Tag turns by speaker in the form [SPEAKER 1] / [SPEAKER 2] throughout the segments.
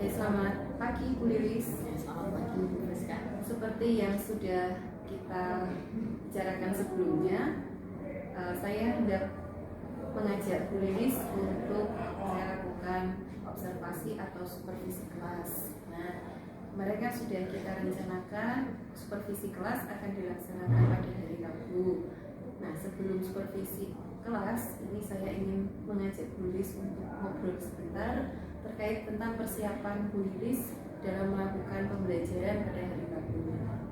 [SPEAKER 1] Selamat pagi Bu Lilis.
[SPEAKER 2] Selamat pagi Bu Friska.
[SPEAKER 1] Seperti yang sudah kita bicarakan sebelumnya, saya hendak mengajak Bu Lilis untuk melakukan observasi atau supervisi kelas. Nah, mereka sudah kita rencanakan supervisi kelas akan dilaksanakan pada hari Rabu. Nah, sebelum supervisi kelas, ini saya ingin mengajak Bu Lilis untuk ngobrol sebentar terkait tentang persiapan Bu Lilis dalam melakukan pembelajaran pada hari Rabu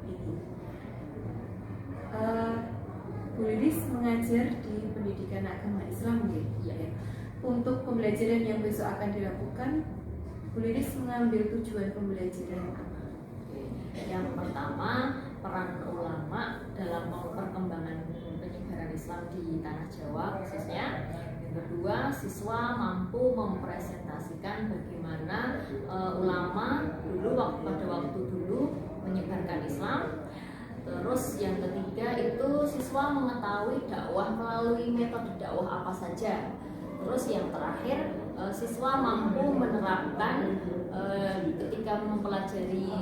[SPEAKER 1] ini. Bu Lilis mengajar di pendidikan agama Islam, ya. Untuk pembelajaran yang besok akan dilakukan, Bu Lilis mengambil tujuan pembelajaran apa?
[SPEAKER 2] Yang pertama, peran ulama dalam perkembangan penyebaran Islam di tanah Jawa khususnya. Yang kedua, siswa mampu mempresentasikan bagaimana ulama pada waktu dulu menyebarkan Islam. Terus yang ketiga itu siswa mengetahui dakwah melalui metode dakwah apa saja. Terus yang terakhir, siswa mampu menerapkan ketika mempelajari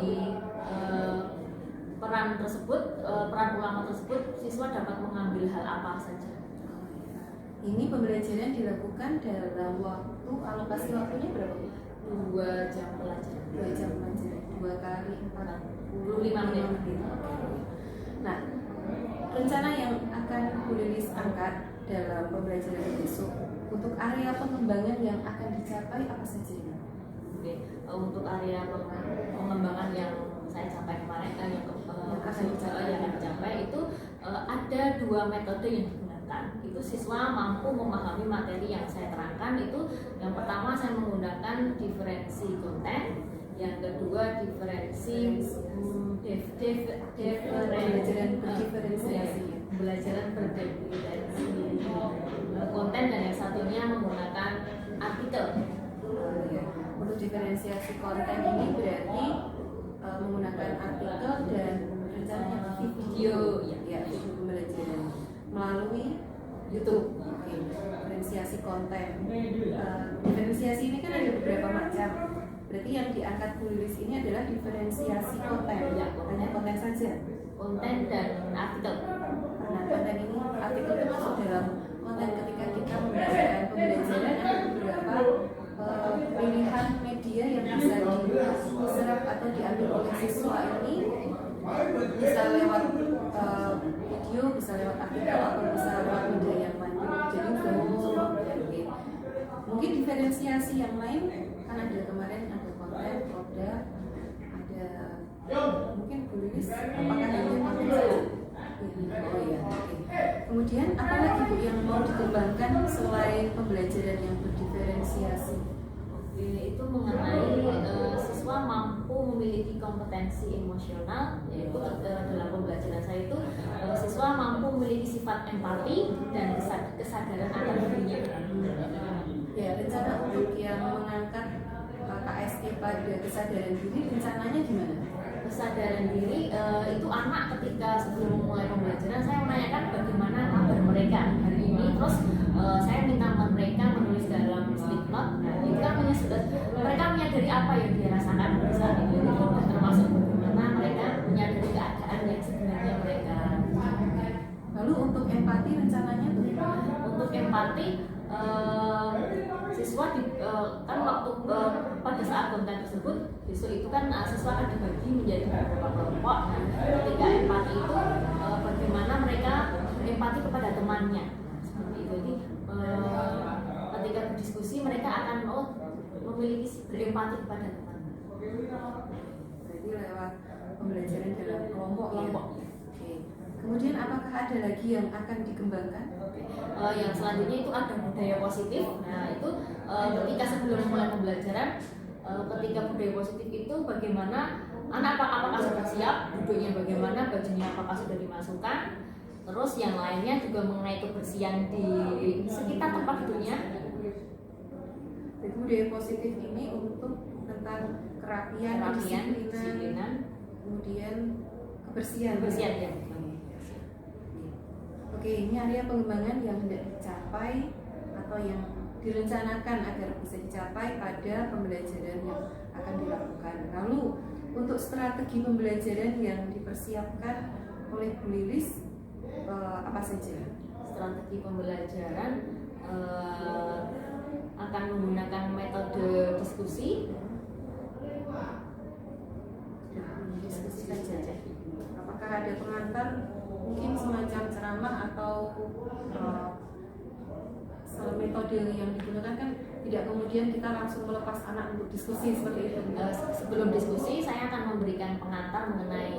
[SPEAKER 2] peran ulama tersebut, siswa dapat mengambil hal apa saja.
[SPEAKER 1] Ini pembelajaran dilakukan dalam waktu, alokasi waktunya berapa?
[SPEAKER 2] 2 jam pelajaran.
[SPEAKER 1] 2 jam pelajaran, 2 kali
[SPEAKER 2] 45 menit.
[SPEAKER 1] Nah, rencana yang akan Bu Lilis angkat dalam pembelajaran besok untuk area pengembangan yang akan dicapai apa saja?
[SPEAKER 2] Oke, untuk area pengembangan yang saya capai kemarin yang akan dicapai itu ada 2 metode yang digunakan. Itu siswa mampu memahami materi yang saya terangkan. Itu yang pertama saya menggunakan diferensi konten, yang kedua pembelajaran berdiferensiasi konten, dan yang satunya menggunakan artikel.
[SPEAKER 1] Untuk diferensiasi konten ini berarti menggunakan artikel dan rencananya video, ya video pembelajaran melalui YouTube. Diferensiasi konten. Diferensiasi ini kan ada beberapa macam. Berarti yang diangkat Bu Lilis ini adalah diferensiasi konten, ya, hanya konten saja.
[SPEAKER 2] Konten dan artikel.
[SPEAKER 1] Nah, konten ini artikel itu masuk dalam konten ketika kita memberikan pembelajaran ada beberapa pilihan media yang bisa diserap atau diambil oleh siswa ini, bisa lewat video, bisa lewat artikel, atau bisa lewat media yang lain. Jadi semua mungkin diferensiasi yang lain kan ada kemarin ada konten, produk, ada mungkin Bu Lilis apakah ada konten saja? Oh ya, oke. Kemudian apa lagi Bu yang mau dikembangkan selain pembelajaran yang berdiferensiasi?
[SPEAKER 2] Itu mengenai siswa mampu memiliki kompetensi emosional, yaitu dalam pembelajaran saya itu siswa mampu memiliki sifat empati dan kesadaran akan dirinya.
[SPEAKER 1] Ya, rencana untuk yang mengangkat KST pada kesadaran diri rencananya gimana?
[SPEAKER 2] Kesadaran diri itu anak ketika sebelum mulai pembelajaran saya menanyakan bagaimana kabar mereka hari ini, terus saya minta mereka menulis dalam stick note. Itu kan mereka menyadari apa yang dia rasakan pada saat itu, termasuk bagaimana mereka menyadari keadaan yang sebenarnya mereka.
[SPEAKER 1] Lalu untuk empati rencananya bagaimana?
[SPEAKER 2] Untuk empati siswa kan waktu pada saat konten tersebut besok itu kan siswa akan dibagi menjadi beberapa kelompok. Nah, ketika empati itu bagaimana mereka berempati kepada temannya, seperti itu. Jadi ketika berdiskusi mereka akan memiliki berempati kepada teman.
[SPEAKER 1] Berarti lewat pembelajaran dalam kelompok. Oke. Kemudian apakah ada lagi yang akan dikembangkan?
[SPEAKER 2] Yang selanjutnya itu ada budaya positif. Nah itu ketika sebelum mulai pembelajaran, ketika budaya positif itu bagaimana anak apakah sudah siap, duduknya bagaimana, bajunya apakah sudah dimasukkan. Terus yang lainnya juga mengenai kebersihan di sekitar tempat duduknya.
[SPEAKER 1] Jadi budaya positif ini untuk tentang kerapian, kedisiplinan, kemudian kebersihan.
[SPEAKER 2] Ya.
[SPEAKER 1] Oke, ini area pengembangan yang hendak dicapai atau yang direncanakan agar bisa dicapai pada pembelajaran yang akan dilakukan. Lalu untuk strategi pembelajaran yang dipersiapkan oleh Bu Lilis apa saja?
[SPEAKER 2] Strategi pembelajaran akan menggunakan metode diskusi saja.
[SPEAKER 1] Apakah ada pengantar, mungkin semacam ceramah atau metode yang digunakan kan tidak kemudian kita langsung melepas anak untuk diskusi seperti itu?
[SPEAKER 2] Sebelum diskusi saya akan memberikan pengantar mengenai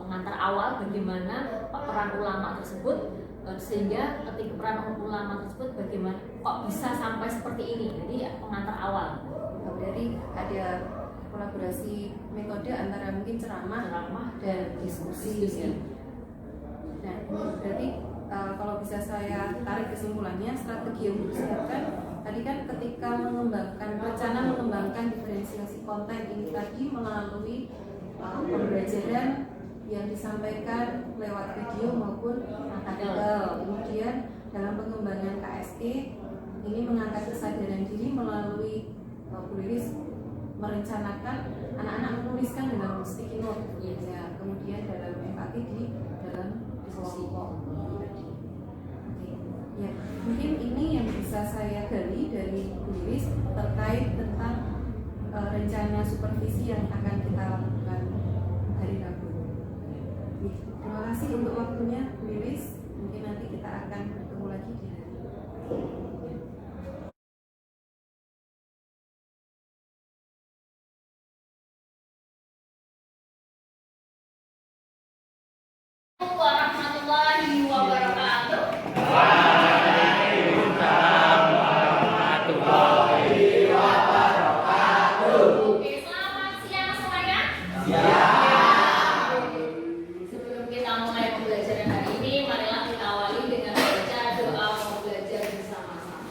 [SPEAKER 2] pengantar awal bagaimana peran ulama tersebut, sehingga ketika peran ulama tersebut bagaimana kok bisa sampai seperti ini. Jadi pengantar awal.
[SPEAKER 1] Berarti ada kolaborasi metode antara mungkin ceramah dan diskusi. Ya. Nah, berarti kalau bisa saya tarik kesimpulannya, strategi yang dipersiapkan tadi kan ketika rencana mengembangkan diferensiasi konten ini tadi melalui pembelajaran yang disampaikan lewat video maupun artikel. Kemudian dalam pengembangan KSE ini mengangkat kesadaran diri melalui Bu Lilis merencanakan anak-anak menuliskan dalam sticky note, ya. Kemudian dalam empati di dalam diskusi. Ya, mungkin ini yang bisa saya gali dari Bu Lilis terkait tentang rencana supervisi yang akan kita lakukan hari Rabu. Terima kasih untuk waktunya, Bu Lilis. Mungkin nanti kita akan bertemu lagi di hari.
[SPEAKER 2] Warahmatullahi wabarakatuh. Oke, selamat siang semuanya. Sebelum kita mulai pembelajaran hari ini, marilah kita awali dengan membaca doa mau belajar bersama-sama.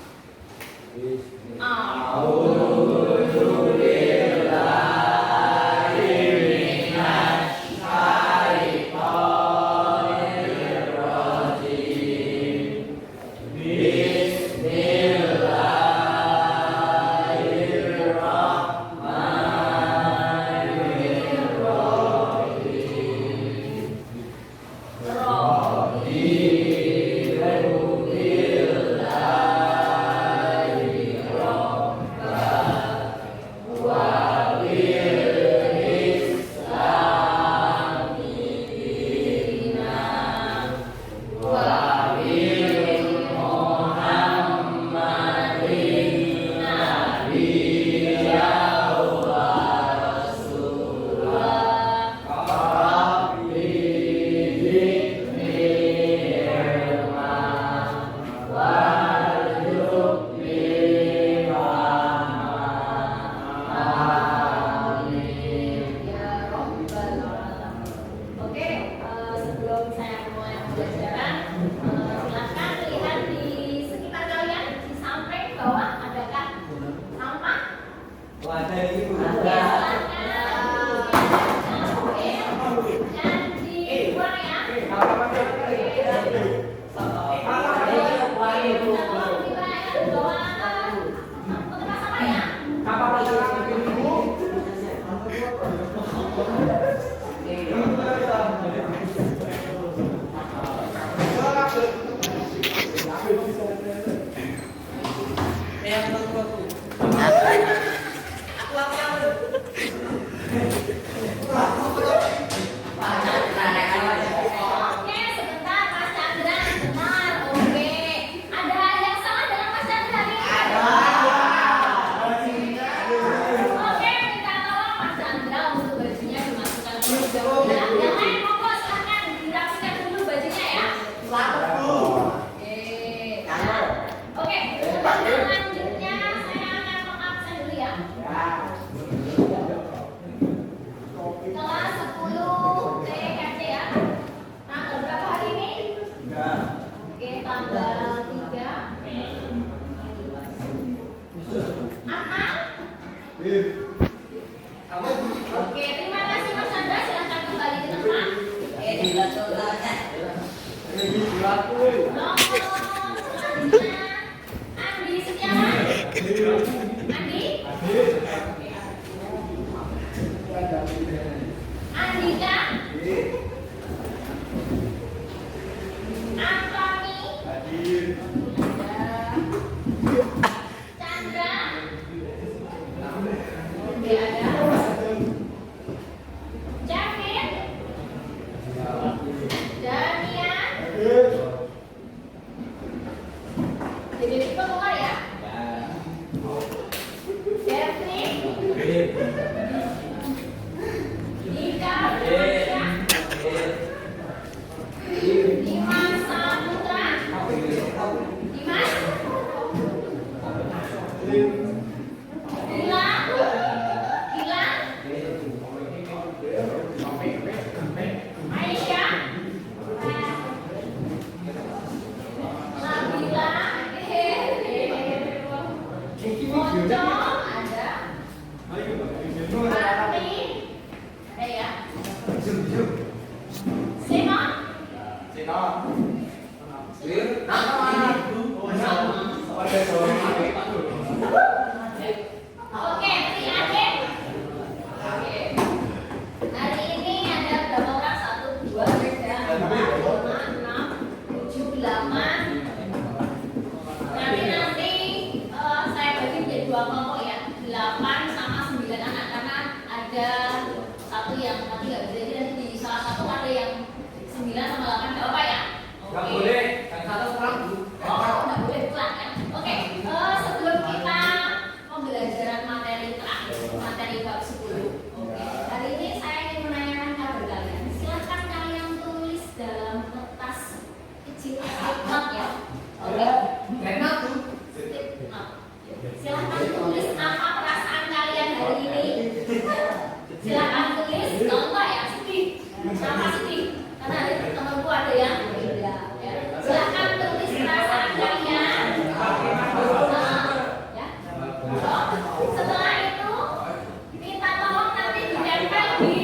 [SPEAKER 2] Andi Oke, adik. Oke. Hari ini ada berapa orang? 1, 2, 3, 4, 5, 6, 7, 8. Nanti saya bagi menjadi 2 kelompok ya. 8 sama 9 anak karena ada satu yang nanti nggak bisa, jadi nanti di salah satu ada yang 9 sama 8 nggak apa ya?
[SPEAKER 3] Nggak boleh, yang satu pulang dulu.
[SPEAKER 2] Oh, nggak boleh pulang ya? Oke, sebelum kita pembelajaran materi terakhir, materi bab 10. Oke, hari ini saya ingin menanyakan kabar kalian. Silahkan kalian tulis dalam kertas kecil statement ya. Oke.
[SPEAKER 3] Enak tuh.
[SPEAKER 2] Statement. Silahkan tulis apa perasaan kalian hari ini. Silahkan tulis. Contoh ya, sedih. Kenapa sedih? Karena ada temanku ada yang beda. Ya. Silahkan tulis perasaan kalian. Ya. Setelah itu minta tolong nanti ditempel di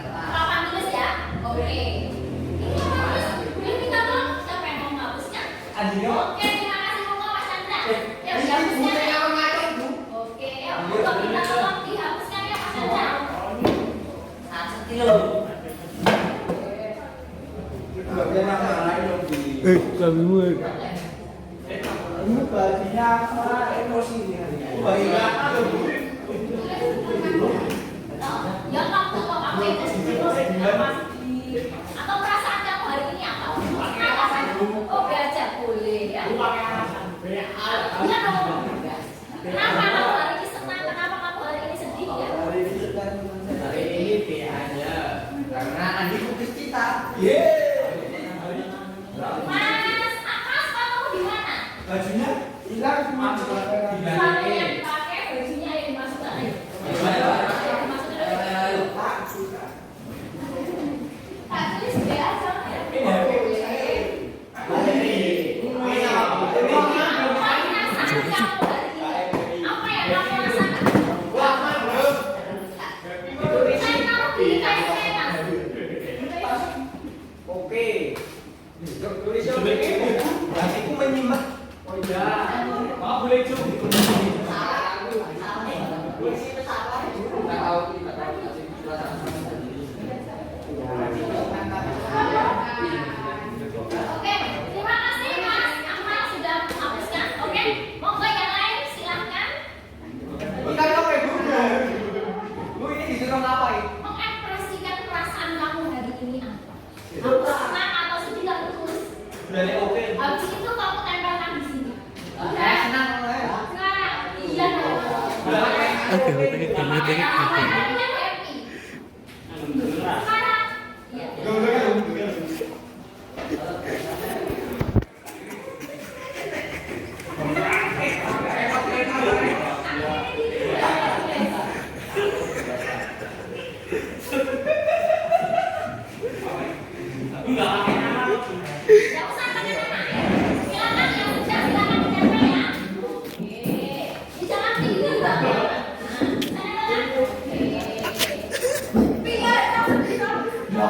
[SPEAKER 2] papan tulis ya. Oke. Ini tulis. Boleh minta tolong siapa yang mau menghapuskan? Oke, terima kasih Bu Mas Chandra. Ya, dihapuskan ya. Oke, ya. Untuk minta tolong dihapuskan ya Mas Chandra.
[SPEAKER 4] Kami mulai.
[SPEAKER 3] Ini baginya apa? Emosi nih. Baginya
[SPEAKER 2] Ya waktu kok kamu itu atau perasaan kamu hari ini apa? Oh belajar boleh ya. Iya dong. Kenapa kamu hari ini senang? Kenapa kamu hari ini sedih ya?
[SPEAKER 3] hari ini B aja. Karena Andi kukis kita.
[SPEAKER 2] Mas, Akas kamu di mana?
[SPEAKER 3] Bajunya hilang cuma
[SPEAKER 2] Selalu yang dipakai bajunya yang dimasukkan aja. Yang dimasukkan aja. Tak tulis B aja ya. Apa yang kamu rasakan? Saya taruh di kain saya.
[SPEAKER 3] Oke. Tulis aku menyimak. Oh iya. Maaf boleh cuk.
[SPEAKER 2] Oke, terima kasih Mas Akmal sudah menghapuskan. Oke, monggo yang lain silahkan
[SPEAKER 3] Bukan apa Bu? Bu ini disuruh ngapain?
[SPEAKER 2] mengekspresikan perasaan kamu hari ini apa? Kamu senang atau sedih kamu tulis.
[SPEAKER 3] Berani oke.
[SPEAKER 2] Habis itu kamu tempelkan di sini.
[SPEAKER 3] Senang
[SPEAKER 2] Sekarang, iya dong.
[SPEAKER 4] Oke.
[SPEAKER 2] Harinya happy. Sekarang, iya. Nggak usah pakai nama. Silakan yang sudah silakan ditempel ya. Oke. Ini jangan tinggi banget. Nah, oke. Pinggir, jangan pinggir. Nggak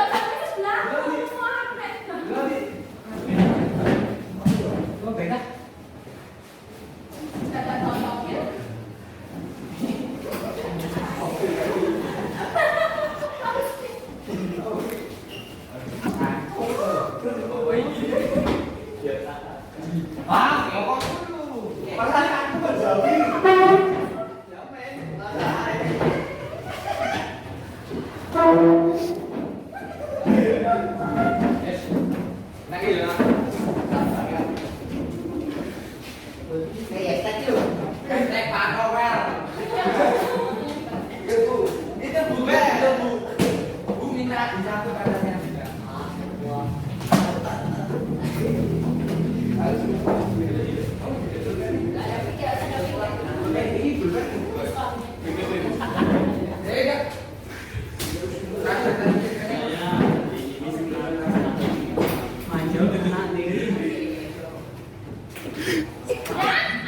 [SPEAKER 2] usah ke sebelah.
[SPEAKER 3] Lo beda.
[SPEAKER 2] Ada contohnya.
[SPEAKER 3] Ngomong dulu. Pertanyaan aku menjawab.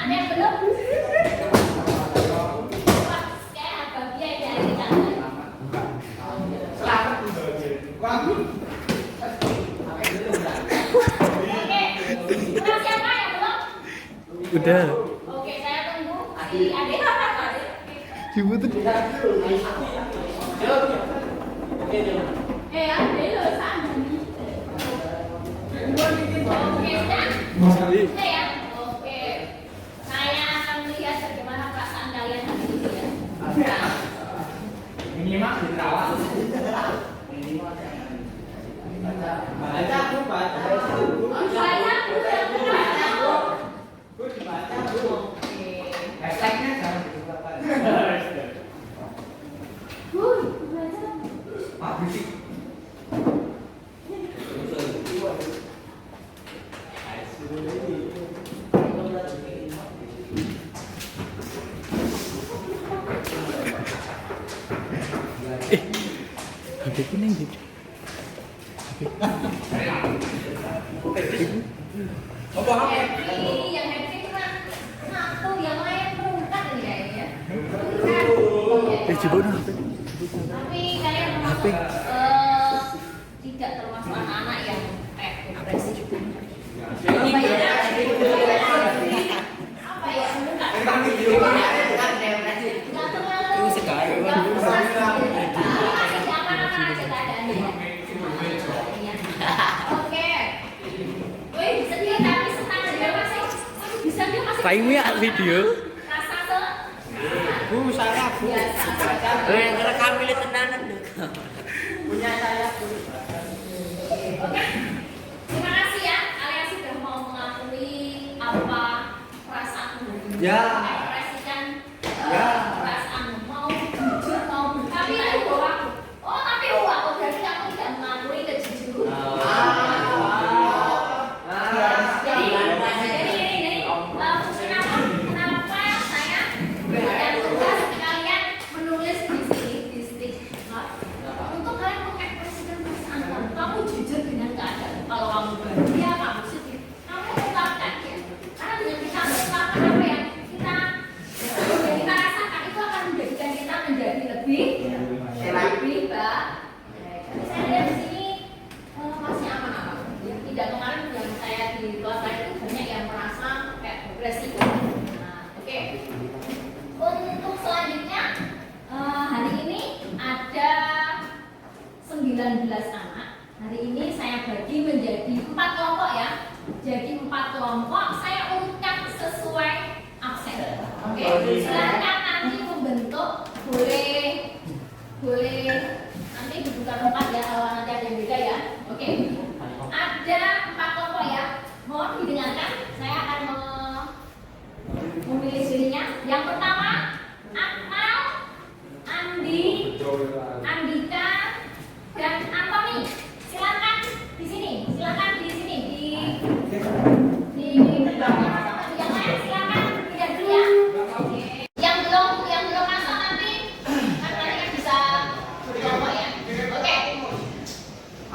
[SPEAKER 3] Ada yang belum? Wah, kayak agak biaya dari kita.
[SPEAKER 2] Oke, kurang siapa yang belum?
[SPEAKER 4] Udah.
[SPEAKER 2] Oke, saya tunggu si Ade.
[SPEAKER 4] Ibu tuh.
[SPEAKER 2] Ade lo sama nih. Oke, sudah?
[SPEAKER 4] Sekali.
[SPEAKER 2] Sudah ya? Oke. Saya akan melihat bagaimana perasaan kalian hari ini ya.
[SPEAKER 3] Minimal dirawat. Minimal baca aku baca.
[SPEAKER 2] Saya udah tahu.
[SPEAKER 3] Baca Bu.
[SPEAKER 2] Oke.
[SPEAKER 3] Hashtagnya jangan dilupakan.
[SPEAKER 2] Belajar.
[SPEAKER 3] Pak berisik.
[SPEAKER 4] HP ku neng gitu.
[SPEAKER 2] Happy, yang happy cuma satu, yang lain berangkat ini kayaknya.
[SPEAKER 4] Coba dong HP.
[SPEAKER 2] Tapi kalian termasuk tidak termasuk anak-anak yang depresi gitu. Apa ya? Apa ya? Nggak terlalu.
[SPEAKER 3] Sekali.
[SPEAKER 2] Masih aman-aman aja keadaannya. Oke. Wih, sedih tapi senang aja masih bisa dia masih.
[SPEAKER 4] Time-nya video.
[SPEAKER 2] Rasa tuh.
[SPEAKER 3] Bu, saya Bu.
[SPEAKER 2] Biasa.
[SPEAKER 3] Yang rekam ini tenanan. Punya saya Bu.
[SPEAKER 2] Oke. Terima kasih ya kalian sudah mau mengakui apa perasaan
[SPEAKER 3] Ya.
[SPEAKER 2] ekspresikan
[SPEAKER 3] Ya.
[SPEAKER 2] perasaan mau jujur mau tapi itu aku. Oh, tapi aku berarti aku tidak mengakui kejujuran. Jadi kenapa saya berikan tugas kalian menulis di sini di stick note untuk kalian mengekspresikan perasaan kamu. Kamu jujur dengan keadaan. Kalau kamu bahagia, kamu sedih, kamu ungkapkan ya. Karena dengan kita mengungkapkan apa yang kita rasakan itu akan menjadikan kita menjadi lebih baik. Saya lihat di sini masih aman-aman. Ya, tidak kemarin yang saya di kelas lain itu banyak yang merasa kayak depresi. Nah, oke. Untuk selanjutnya hari ini ada 19 anak. Hari ini saya bagi menjadi 4 kelompok ya. Jadi 4 kelompok saya urutkan sesuai absen. Oke. Silakan nanti membentuk boleh nanti dibuka tempat ya kalau nanti ada yang beda ya. Oke. Ada 4 kelompok ya. Mohon didengarkan. Saya akan memilih jurinya. Yang pertama Akmal, Andi, Andika, dan Antoni. Silakan di sini. Silakan di sini di yang lain silakan tidak dulu ya. Oke. Yang belum masuk nanti kan kalian bisa berkelompok ya. Oke.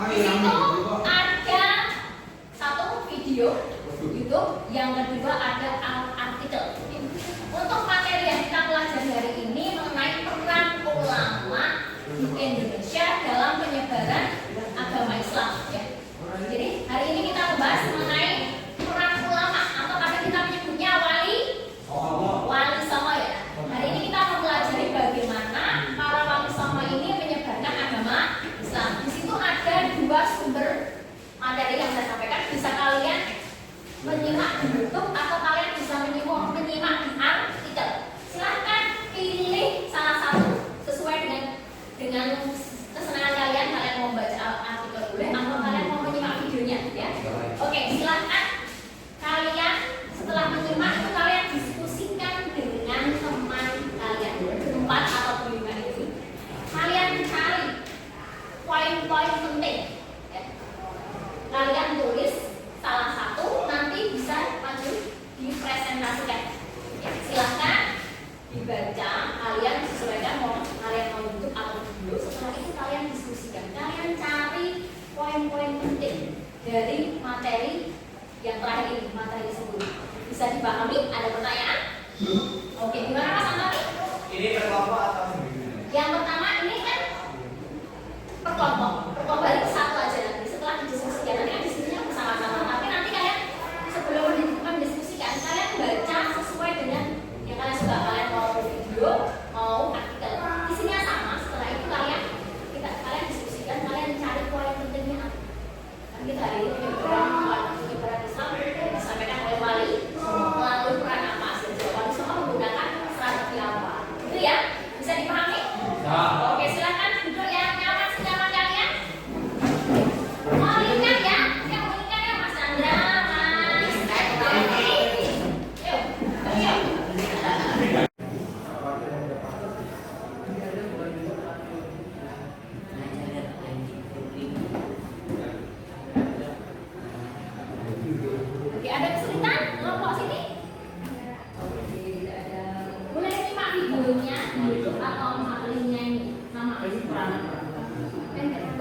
[SPEAKER 2] Di situ ada satu video YouTube, yang kedua ada artikel. Untuk materi yang kita pelajari hari ini mengenai peran ulama di Indonesia dalam penyebaran agama Islam ya. Jadi hari ini kita membahas mengenai peran ulama atau kadang kita menyebutnya wali songo ya. Hari ini kita mempelajari bagaimana para wali songo ini menyebarkan agama Islam. Di situ ada 2 sumber materi yang saya sampaikan, bisa kalian menyimak di YouTube atau kalian bisa menyimak di artikel. Silahkan pilih salah satu sesuai dengan kesenangan kalian. Kalian mau baca artikel boleh atau kalian mau menyimak videonya ya. Oke, silahkan kalian setelah menyimak itu kalian diskusikan dengan teman kalian berempat atau berlima ini. Kalian cari poin-poin penting ya. Kalian tulis salah satu, nanti bisa maju dipresentasikan ya, silahkan dibaca, kalian sesuaikan mau kalian mau bentuk atau video. Setelah itu kalian diskusikan, kalian cari poin-poin penting dari materi yang terakhir ini, materi sebelumnya. Bisa dipahami? Ada pertanyaan? Oke, gimana Mas Antoni?
[SPEAKER 3] Ini berkelompok atau sendiri?
[SPEAKER 2] Yang pertama ini kan per kelompok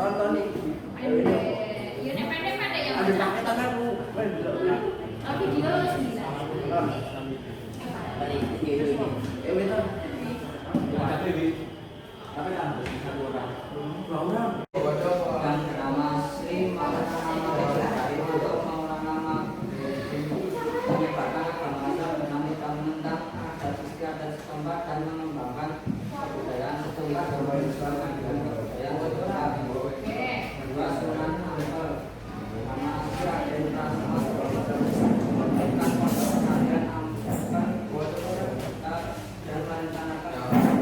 [SPEAKER 2] Ya nek pendek-pendek ya Mas. Tapi video bisa.
[SPEAKER 3] Dan nama Sri menyebarkan agama Islam mentang adat istiadat setempat dan mengembangkan kebudayaan setempat dan menyebarkan kebudayaan setempat. Kedua Sunan Ampel nama Sri Adenta Mas memberikan kalian ampelkan dan merencanakan pada umat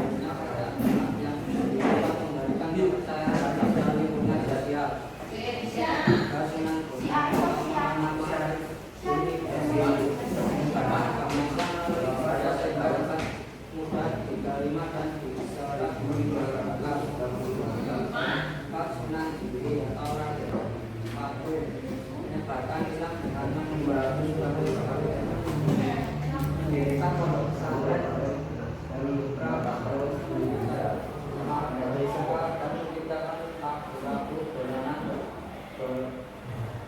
[SPEAKER 3] yang dapat memberikan kepercayaan terhadap lingkungan sosial. Sunan menyebarkan Islam dengan mendirikan pondok pesantren dari beberapa tahun dari sekolah dan menciptakan lagu dolanan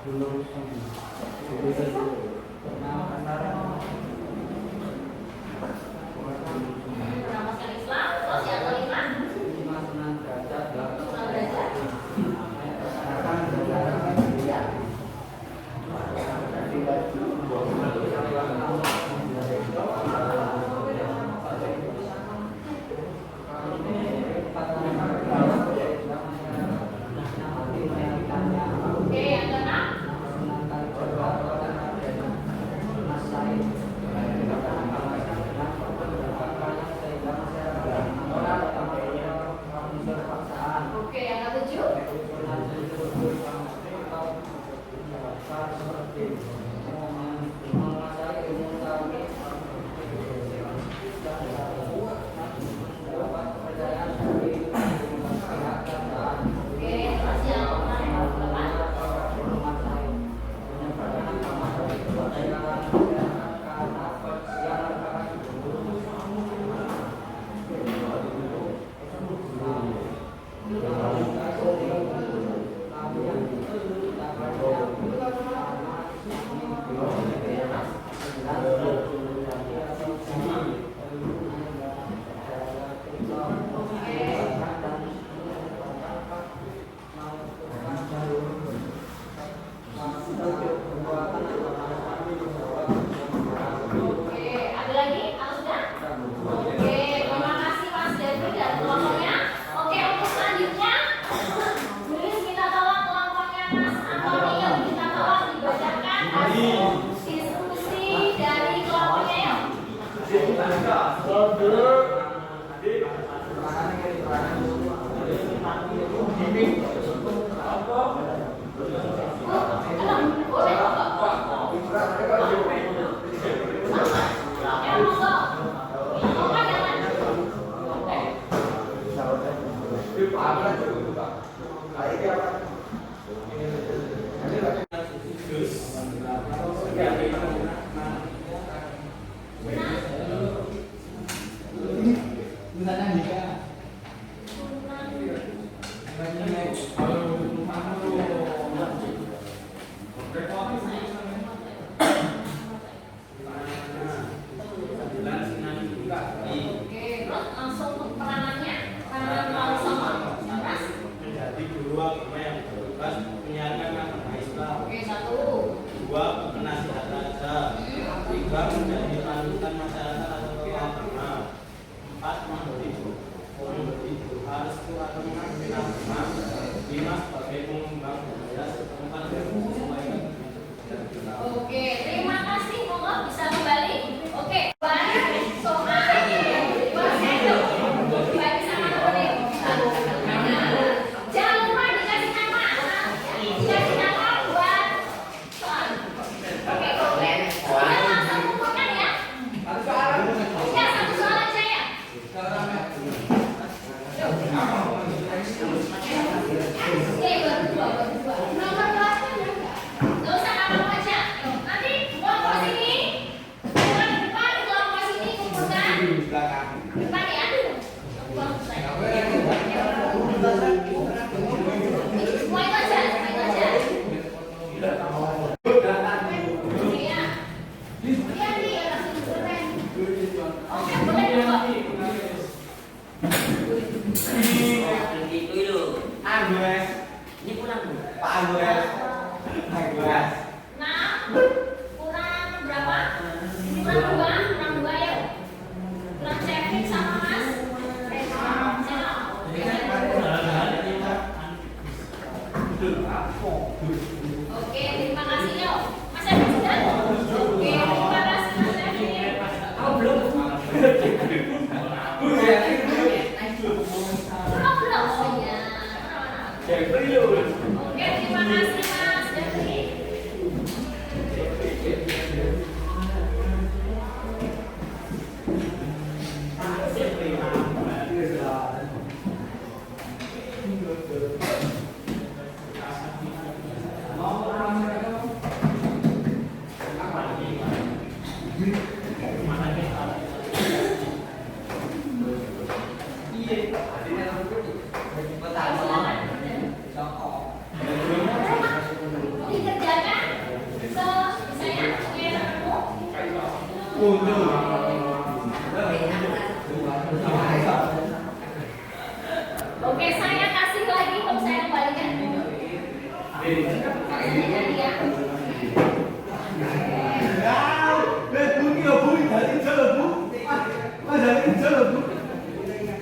[SPEAKER 3] Gunung
[SPEAKER 2] Meramaskan Islam, terus yang kelima
[SPEAKER 3] Sunan Derajat
[SPEAKER 2] Oke, yang keenam Oke, yang ketujuh Oke, terus yang delapan Oke, ada lagi? Harus sudah? Oke, terima kasih Mas Devi dan kelompoknya. Oke, untuk selanjutnya, Nulis minta tolong kelompoknya Mas Antonio minta tolong dibacakan hasil diskusi dari kelompoknya ya. Boleh Oke, terus langsung peranannya peranan Pak Usomo, Mas.
[SPEAKER 5] Menjadi guru agama yang bertugas menyiarkan agama Islam.
[SPEAKER 2] Oke, satu.
[SPEAKER 5] 2. Penasihat raja. 3. Menjadi panutan masyarakat atau tokoh agama. 4. Memberi doa restu atau mengambil agama. 5. Sebagai pengembang budaya setempat dan menyesuaikan dengan budaya.
[SPEAKER 2] Oke, terima kasih. Monggo bisa kembali. Oke, baik. Soal jangan lupa dikasih nama. Dikasih nama buat soal. Oke, komplit. Kita langsung kumpulkan ya. Ya, satu soal aja ya. Oke,
[SPEAKER 5] Anggues.
[SPEAKER 3] Ini pulang Bu.
[SPEAKER 5] Pak Anggues. Anggues.
[SPEAKER 2] Nah, kurang berapa? Kurang dua ya. Kurang Kevin sama Mas. Oke, terima kasih yo. Mas Kevin sudah? Oke, terima kasih Mas Kevin.
[SPEAKER 3] Oh, belum.
[SPEAKER 5] Bu ya.
[SPEAKER 2] Belum. Oh iya.
[SPEAKER 5] Belum.
[SPEAKER 2] Oke, terima kasih Mas Kevin. Dikerjakan saya Oke, saya kasih lagi untuk saya kembalikan. Ya.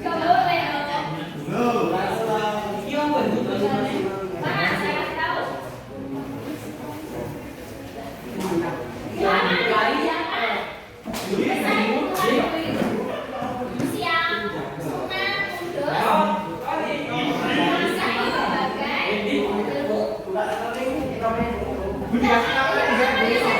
[SPEAKER 2] Coba boleh dong. Mana saya kasih tahu? Jangan dikerjakan. Saya butuh siang, sunat, kudus. Masa sebagai ilmu.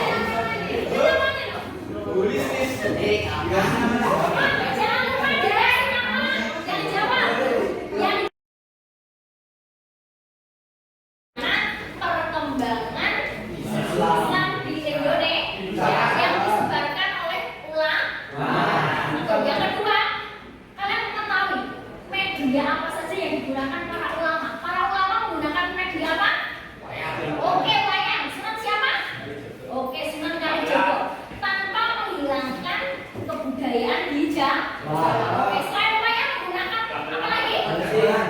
[SPEAKER 2] Perkembangan Islam di Indonesia yang disebarkan oleh ulama. Yang kedua, kalian mengetahui media apa saja yang digunakan para ulama? Para ulama menggunakan media apa? Oke, wayang. Sunan siapa? Oke, Sunan Kalijogo. Tanpa menghilangkan kebudayaan di Jawa. Oke, selain wayang menggunakan apa lagi?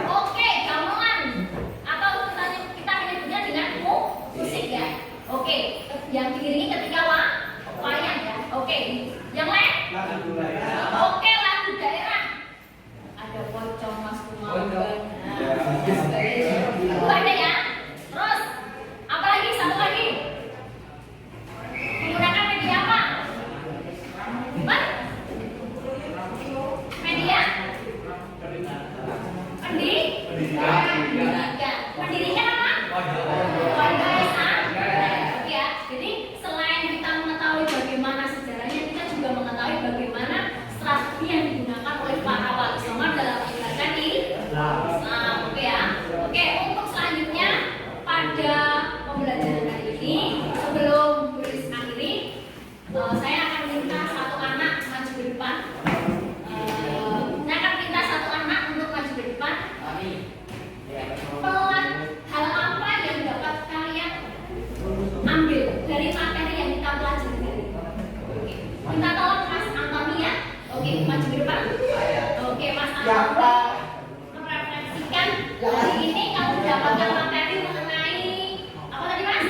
[SPEAKER 2] Oke, gamelan. Atau kita menyebutnya dengan musik ya. Oke, yang diiringi ketika wayang ya. Oke, yang lain? Oke, lagu daerah. Ada pocong, Mas Kumambang. Itu ada ya. Terus apa lagi? Satu lagi. Menggunakan media apa? Media? Pendidikan apa? Warga Islam. Ya. Jadi selain kita mengetahui bagaimana sejarahnya, kita juga mengetahui bagaimana strategi yang digunakan oleh para wali songo dalam menegakkan Islam. Oke ya. Oke, untuk selanjutnya pada pembelajaran kali ini, sebelum tulis akhiri, saya akan minta satu anak maju ke depan. Saya akan minta satu anak untuk maju ke depan. Pelan, hal apa yang dapat kalian ambil dari materi yang kita pelajari hari ini? Oke. Minta tolong Mas Antoni ya. Oke, maju ke depan. Oke, Mas Antoni merefleksikan hari ini kamu mendapatkan materi mengenai apa tadi Mas?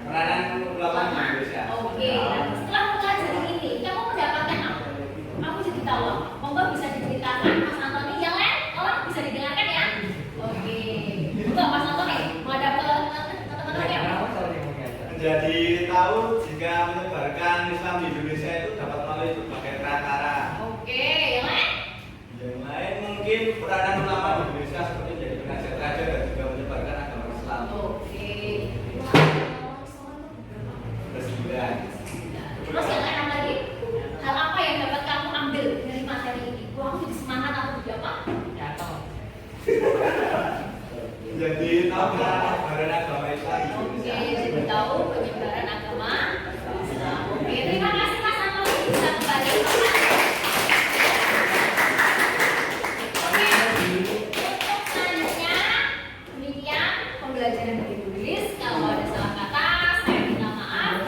[SPEAKER 5] Peranan ulama di Indonesia.
[SPEAKER 2] Oke, dan setelah mempelajari ini, kamu mendapatkan apa? Aku jadi tahu. Monggo bisa diceritakan Mas Antoni. Yang lain, tolong bisa didengarkan ya. Oke. Enggak Mas Antoni, mau ada teman-teman ya?
[SPEAKER 5] Menjadi tahu jika menyebarkan Islam di Indonesia itu dapat melalui berbagai perantara.
[SPEAKER 2] Oke, yang lain?
[SPEAKER 5] Yang lain mungkin peranan ulama di Indonesia seperti menjadi penasihat raja dan juga menyebarkan agama Islam.
[SPEAKER 2] Oke.
[SPEAKER 5] Bersembilan.
[SPEAKER 2] Terus yang lain apa lagi? Hal apa yang dapat kamu ambil dari materi ini? Kamu jadi semangat atau jadi apa?
[SPEAKER 5] Jadi tahu penyebaran agama Islam di
[SPEAKER 2] Oke,
[SPEAKER 5] Indonesia.
[SPEAKER 2] jadi tahu penyebaran agama Islam. Oke, terima kasih Mas Antoni bisa kembali. Oke, untuk selanjutnya demikian pembelajaran dari tulis. Kalau ada salah kata, saya minta maaf.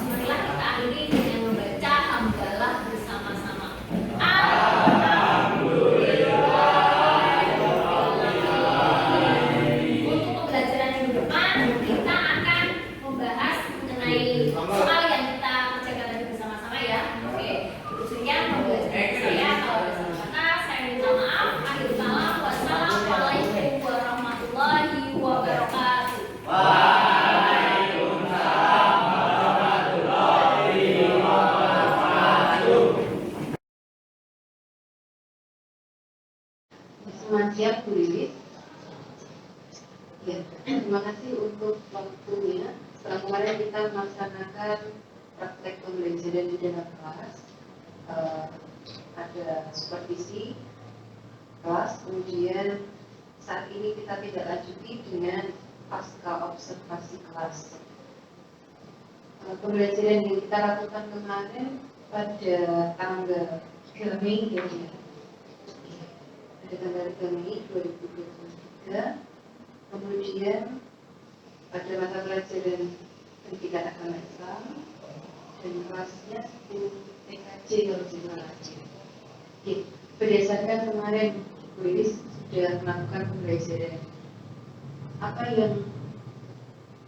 [SPEAKER 2] Marilah kita akhiri dengan membaca hamdalah bersama-sama. Alhamdulillah.
[SPEAKER 1] Ya, terima kasih untuk waktunya. Setelah kemarin kita melaksanakan praktek pembelajaran di dalam kelas, ada supervisi kelas, kemudian saat ini kita tidak lanjuti dengan pasca observasi kelas. Pembelajaran yang kita lakukan kemarin pada tanggal 3 Mei ya, pada tanggal 3 Mei 2023. Kemudian pada mata pelajaran pendidikan agama Islam dan kelasnya itu TKJ kalau tidak. Berdasarkan kemarin Bu Iris sudah melakukan pembelajaran, apa yang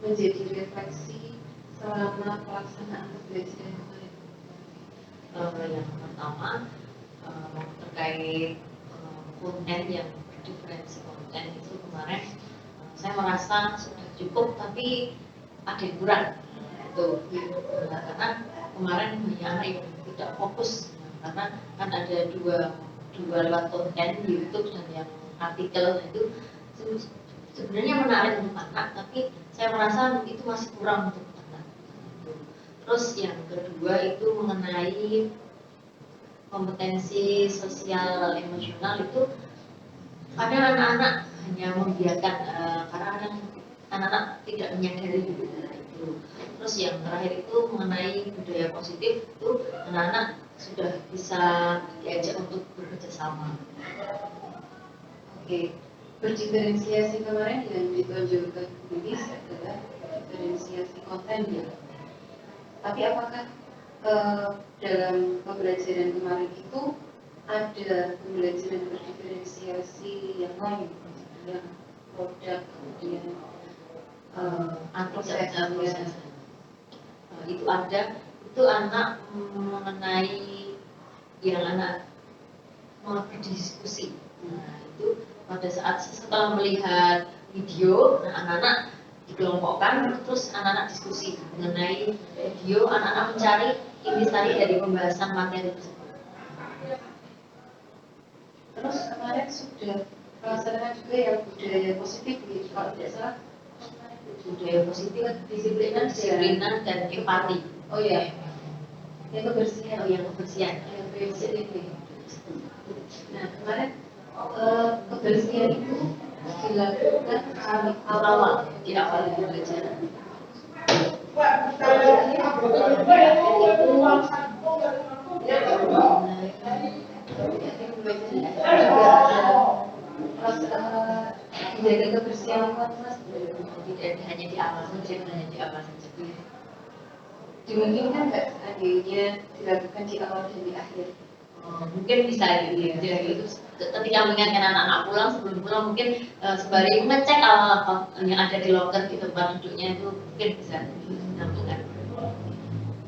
[SPEAKER 1] menjadi refleksi selama pelaksanaan pembelajaran kemarin?
[SPEAKER 2] Yang pertama terkait konten yang berdiferensi konten itu kemarin saya merasa sudah cukup, tapi ada yang kurang. Itu karena kemarin banyak anak yang tidak fokus, karena kan ada dua lewat konten di YouTube dan yang artikel itu sebenarnya menarik untuk anak, tapi saya merasa itu masih kurang untuk anak. Terus yang kedua itu mengenai kompetensi sosial emosional itu kadang anak-anak hanya membiarkan karena anak-anak tidak menyadari itu. Terus yang terakhir itu mengenai budaya positif itu anak-anak sudah bisa diajak untuk bekerja sama.
[SPEAKER 1] Oke, berdiferensiasi kemarin yang ditonjolkan ini adalah diferensiasi konten ya. Tapi apakah dalam pembelajaran kemarin itu ada pembelajaran berdiferensiasi yang lain, yang produk kemudian prosesnya?
[SPEAKER 2] Itu ada, itu anak mengenai yang anak mau berdiskusi. Nah, itu pada saat setelah melihat video, anak-anak dikelompokkan, terus anak-anak diskusi mengenai video, anak-anak mencari intisari dari pembahasan materi tersebut.
[SPEAKER 1] Terus kemarin sudah melaksanakan juga yang budaya positif, kalau tidak salah.
[SPEAKER 2] Budaya positif, disiplinan dan empati.
[SPEAKER 1] Oh iya, yang kebersihan.
[SPEAKER 2] Oh, yang kebersihan.
[SPEAKER 1] Yang kebersihan ini. Nah kemarin kebersihan itu dilakukan
[SPEAKER 2] awal di awal pembelajaran.
[SPEAKER 1] Menjaga kebersihan kelas
[SPEAKER 2] Tidak hanya di awal saja,
[SPEAKER 1] dimungkinkan nggak seandainya dilakukan di awal dan di akhir?
[SPEAKER 2] Mungkin bisa jadi itu ketika mengingatkan anak-anak pulang, sebelum pulang mungkin sembari mengecek apa yang ada di loker di tempat duduknya itu mungkin bisa dilakukan.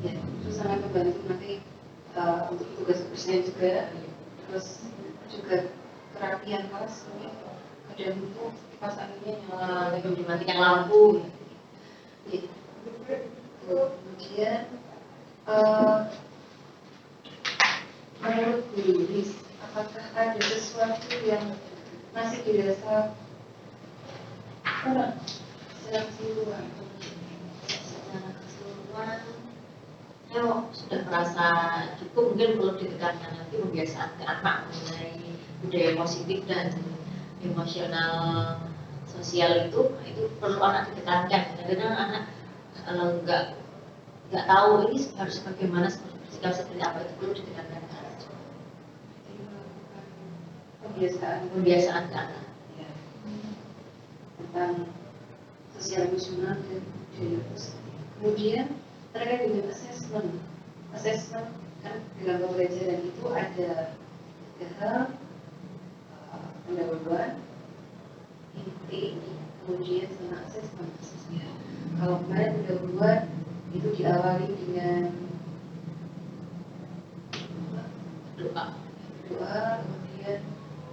[SPEAKER 1] Ya, terus sangat membantu nanti untuk tugas kebersihan juga, terus juga kerapian kelas ini ada butuh kipas anginnya nyala,
[SPEAKER 2] Belum dimatikan lampu.
[SPEAKER 1] ya. Kemudian menurut Bu Iris, apakah ada sesuatu yang masih dirasa kurang secara keseluruhan?
[SPEAKER 2] Secara keseluruhan, saya sudah merasa cukup, mungkin perlu ditekankan lagi pembiasaan ke anak mengenai budaya positif dan emosional sosial itu perlu anak ditekankan. Kadang-kadang anak nggak tahu ini harus bagaimana, bersikap seperti apa, itu perlu ditekankan ke anak. Pembiasaan ke anak
[SPEAKER 1] Ya. Tentang sosial emosional dan budaya positif. Kemudian terkait dengan assessment kan dalam pembelajaran itu ada tiga hal, pendahuluan, inti, kemudian sama assessment. Ya. Kalau kemarin pendahuluan itu diawali dengan
[SPEAKER 2] doa.
[SPEAKER 1] Kemudian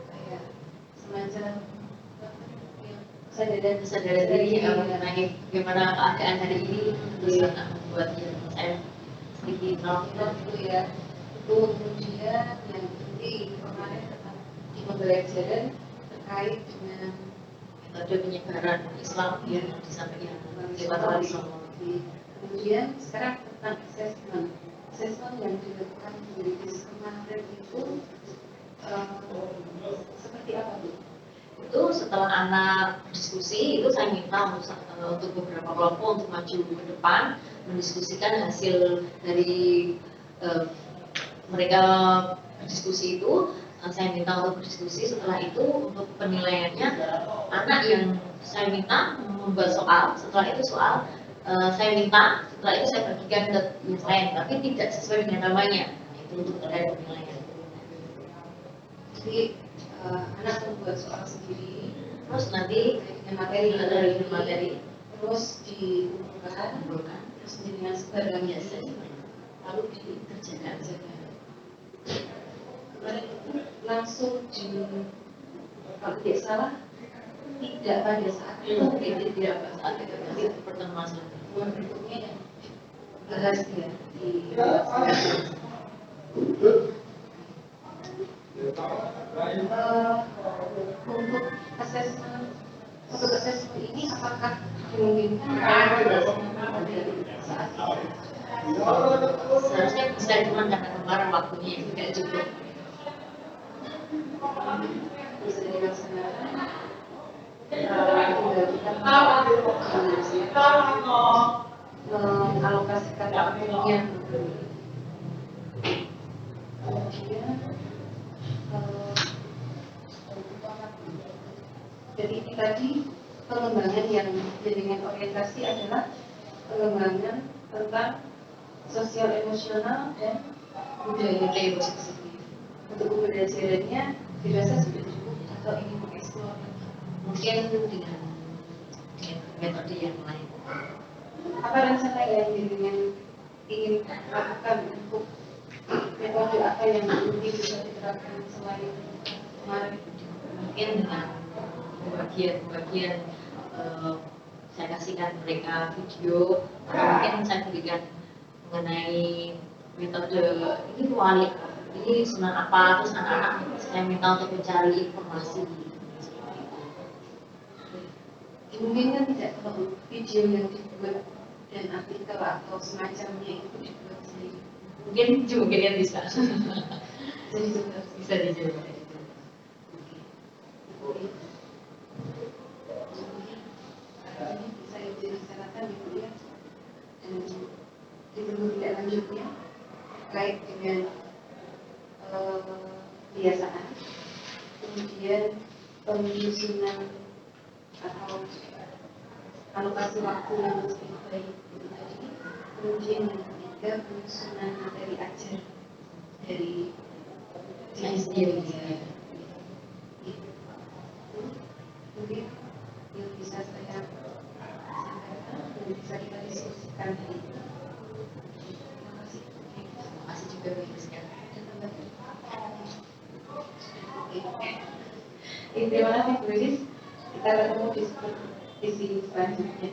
[SPEAKER 1] kayak semacam
[SPEAKER 2] Kesadaran diri mengenai bagaimana keadaan hari ini, terus anak membuatnya. Saya sedikit
[SPEAKER 1] nonton itu ya. Itu kemudian yang inti kemarin tentang di pembelajaran terkait dengan
[SPEAKER 2] metode penyebaran Islam yang disampaikan lewat wali songo.
[SPEAKER 1] Kemudian sekarang tentang asesmen yang dilakukan di kemarin itu seperti apa Bu?
[SPEAKER 2] Itu setelah anak diskusi itu saya minta untuk beberapa kelompok untuk maju ke depan mendiskusikan hasil dari mereka berdiskusi itu. Saya minta untuk berdiskusi, setelah itu untuk penilaiannya anak yang saya minta membuat soal, setelah itu soal saya minta, setelah itu saya bagikan ke yang lain, tapi tidak sesuai dengan namanya, itu untuk terkait penilaian.
[SPEAKER 1] Jadi anak membuat soal sendiri,
[SPEAKER 2] Terus nanti
[SPEAKER 1] dengan materi, terus dikumpulkan, terus dengan sebarang
[SPEAKER 2] biasa
[SPEAKER 1] lalu dikerjakan.
[SPEAKER 2] kerjakan.
[SPEAKER 1] Kemarin itu langsung kalau tidak salah tidak pada saat itu tidak pada saat
[SPEAKER 2] Nanti pertemuan selanjutnya.
[SPEAKER 1] berikutnya yang bahas ya di untuk asesmen ini apakah dimungkinkan pada saat itu?
[SPEAKER 2] Seharusnya bisa, cuma karena kemarin waktunya tidak cukup.
[SPEAKER 1] Bisa dilaksanakan mengalokasikan waktunya. Kemudian jadi ini tadi pengembangan yang dengan orientasi adalah pengembangan tentang sosial emosional dan budaya positif. Untuk pembelajarannya dirasa sudah cukup atau ingin mengeksplor
[SPEAKER 2] Mungkin dengan metode yang lain.
[SPEAKER 1] apa rencana yang dengan ingin lakukan untuk metode apa yang mungkin bisa diterapkan selain kemarin?
[SPEAKER 2] Mungkin dengan pembagian saya kasihkan mereka video, atau mungkin saya berikan mengenai metode ini wali ini senang apa, terus anak-anak saya minta untuk mencari informasi.
[SPEAKER 1] Dimungkinkan tidak kalau video yang dibuat dan artikel atau semacamnya itu dibuat sendiri?
[SPEAKER 2] Mungkin bisa
[SPEAKER 1] Jadi seperti
[SPEAKER 2] bisa dicoba.
[SPEAKER 1] ini bisa dilaksanakan di kuliah dan ditunggu tidak lanjutnya terkait dengan kebiasaan, kemudian penyusunan atau alokasi waktu yang lebih baik itu tadi, kemudian yang ketiga penyusunan materi ajar dari
[SPEAKER 2] Saya sendiri.
[SPEAKER 1] mungkin yang bisa saya sampaikan dan bisa kita diskusikan hari ini. Terima kasih.
[SPEAKER 2] Terima kasih juga Bu Rizka.
[SPEAKER 1] Terima kasih Bu Riz. Kita ketemu di sesi selanjutnya.